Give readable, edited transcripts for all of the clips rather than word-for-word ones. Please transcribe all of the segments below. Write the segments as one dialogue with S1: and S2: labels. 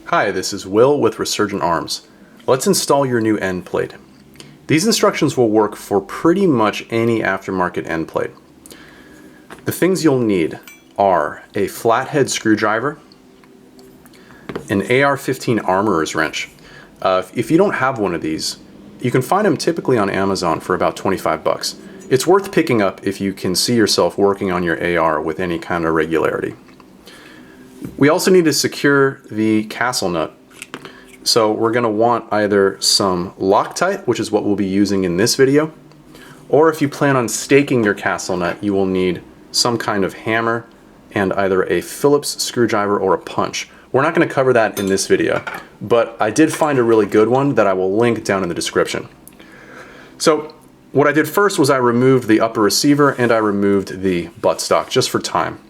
S1: Hi, this is Will with Resurgent Arms. Let's install your new end plate. These instructions will work for pretty much any aftermarket end plate. The things you'll need are a flathead screwdriver, an AR-15 armorer's wrench. If you don't have one of these, you can find them typically on Amazon for about 25 bucks. It's worth picking up if you can see yourself working on your AR with any kind of regularity. We also need to secure the castle nut. So we're going to want either some Loctite, which is what we'll be using in this video, or if you plan on staking your castle nut, you will need some kind of hammer and either a Phillips screwdriver or a punch. We're not going to cover that in this video, but I did find a really good one that I will link down in the description. So what I did first was I removed the upper receiver and I removed the buttstock just for time.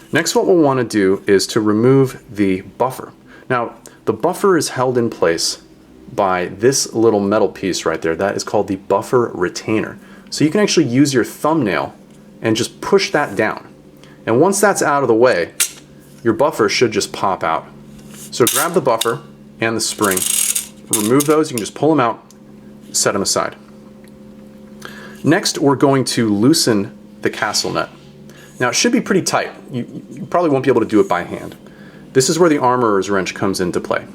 S1: Next, what we'll want to do is to remove the buffer. Now, the buffer is held in place by this little metal piece right there. That is called the buffer retainer. So you can actually use your thumbnail and just push that down. And once that's out of the way, your buffer should just pop out. So grab the buffer and the spring, remove those, you can just pull them out, set them aside. Next, we're going to loosen the castle nut. Now, it should be pretty tight. You probably won't be able to do it by hand. This is where the armorer's wrench comes into play.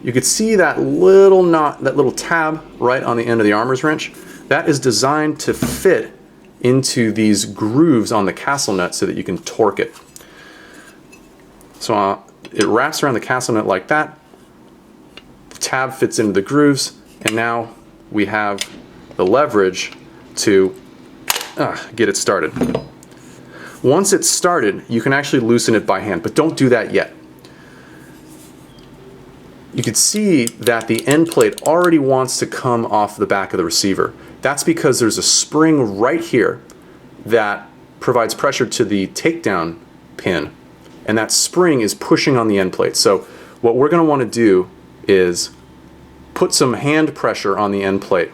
S1: You can see that little knot, that little tab right on the end of the armorer's wrench. That is designed to fit into these grooves on the castle nut so that you can torque it. So it wraps around the castle nut like that. The tab fits into the grooves, and now we have the leverage to get it started. Once it's started, you can actually loosen it by hand, but don't do that yet. You can see that the end plate already wants to come off the back of the receiver. That's because there's a spring right here that provides pressure to the takedown pin, and that spring is pushing on the end plate. So what we're going to want to do is put some hand pressure on the end plate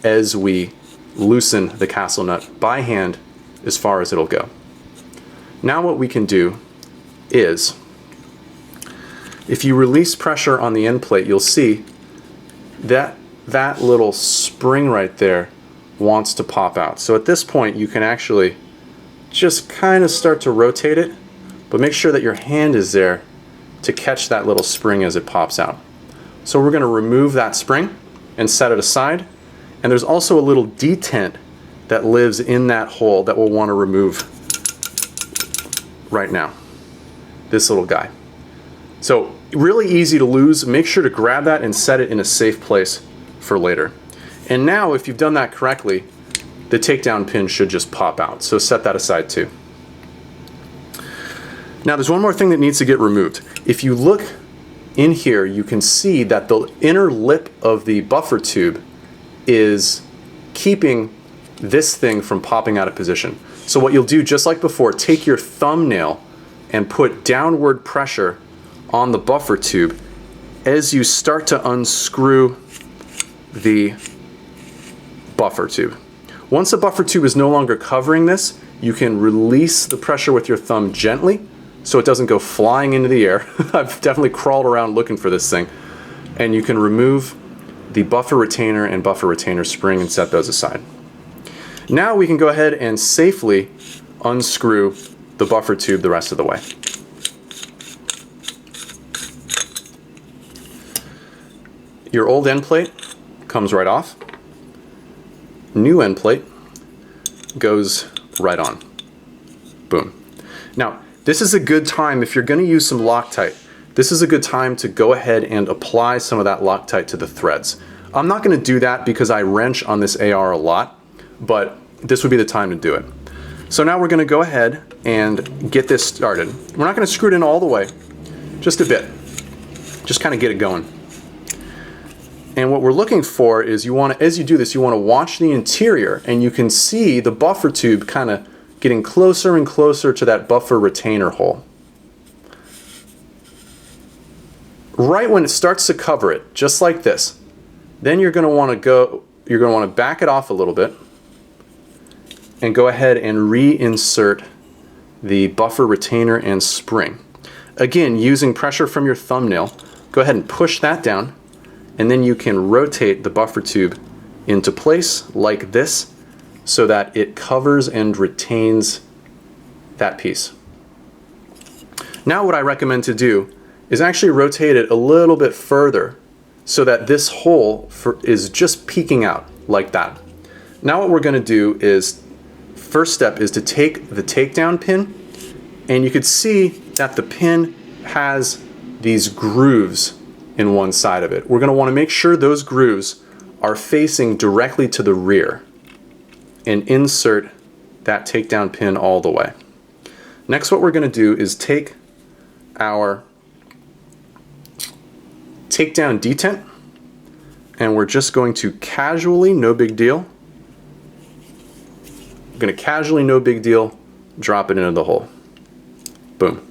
S1: as we loosen the castle nut by hand as far as it'll go. Now what we can do is, if you release pressure on the end plate, you'll see that that little spring right there wants to pop out. So at this point, you can actually just kind of start to rotate it, but make sure that your hand is there to catch that little spring as it pops out. So we're going to remove that spring and set it aside. And there's also a little detent that lives in that hole that we'll want to remove right now. This little guy. So really easy to lose. Make sure to grab that and set it in a safe place for later. And now if you've done that correctly, the takedown pin should just pop out. So set that aside too. Now there's one more thing that needs to get removed. If you look in here, you can see that the inner lip of the buffer tube is keeping this thing from popping out of position. So what you'll do, just like before, take your thumbnail and put downward pressure on the buffer tube as you start to unscrew the buffer tube. Once the buffer tube is no longer covering this, you can release the pressure with your thumb gently so it doesn't go flying into the air. I've definitely crawled around looking for this thing. And you can remove the buffer retainer and buffer retainer spring and set those aside. Now we can go ahead and safely unscrew the buffer tube the rest of the way. Your old end plate comes right off. New end plate goes right on. Boom. Now, this is a good time, if you're going to use some Loctite, this is a good time to go ahead and apply some of that Loctite to the threads. I'm not going to do that because I wrench on this AR a lot, but this would be the time to do it. So now we're going to go ahead and get this started. We're not going to screw it in all the way, just a bit. Just kind of get it going. And what we're looking for is you want to, as you do this, you want to watch the interior, and you can see the buffer tube kind of getting closer and closer to that buffer retainer hole. Right when it starts to cover it, just like this, then you're going to want to back it off a little bit and go ahead and reinsert the buffer retainer and spring. Again, using pressure from your thumbnail, go ahead and push that down, and then you can rotate the buffer tube into place like this so that it covers and retains that piece. Now what I recommend to do is actually rotate it a little bit further so that this hole is just peeking out like that. Now what we're going to do is, first step is to take the takedown pin, and you could see that the pin has these grooves in one side of it. We're going to want to make sure those grooves are facing directly to the rear and insert that takedown pin all the way. Next, what we're going to do is take our takedown detent, and we're just going to casually, no big deal, I'm going to casually, no big deal, drop it into the hole. Boom.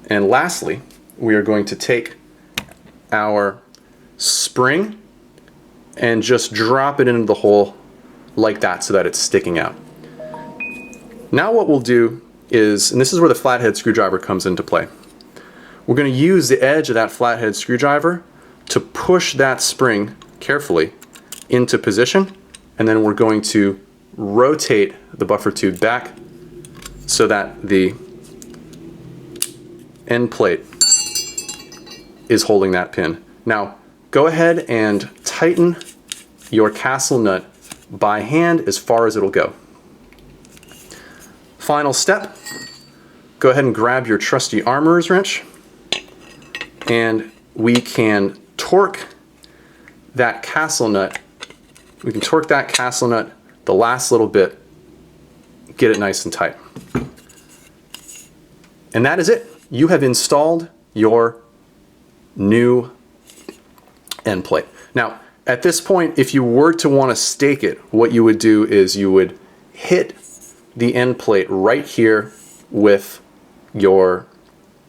S1: And lastly, we are going to take our spring and just drop it into the hole like that so that it's sticking out. Now what we'll do is, and this is where the flathead screwdriver comes into play, we're going to use the edge of that flathead screwdriver to push that spring carefully into position, and then we're going to rotate the buffer tube back so that the end plate is holding that pin. Now go ahead and tighten your castle nut by hand as far as it'll go. Final step, go ahead and grab your trusty armorer's wrench, and we can torque that castle nut. We can torque that castle nut the last little bit, get it nice and tight. And that is it. You have installed your new end plate. Now, at this point, if you were to want to stake it, what you would do is you would hit the end plate right here with your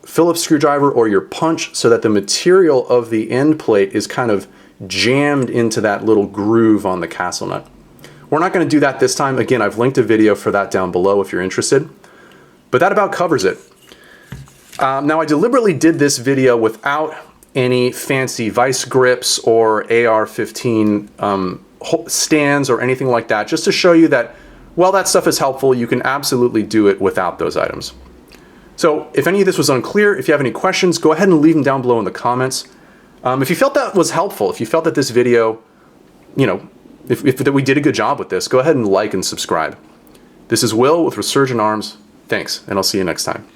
S1: Phillips screwdriver or your punch so that the material of the end plate is kind of jammed into that little groove on the castle nut. We're not going to do that this time. Again, I've linked a video for that down below if you're interested. But that about covers it. Now I deliberately did this video without any fancy vice grips or AR-15 stands or anything like that, just to show you that while that stuff is helpful, you can absolutely do it without those items. So if any of this was unclear, if you have any questions, go ahead and leave them down below in the comments. If you felt that was helpful, if you felt that this video, if that we did a good job with this, go ahead and like and subscribe. This is Will with Resurgent Arms. Thanks, and I'll see you next time.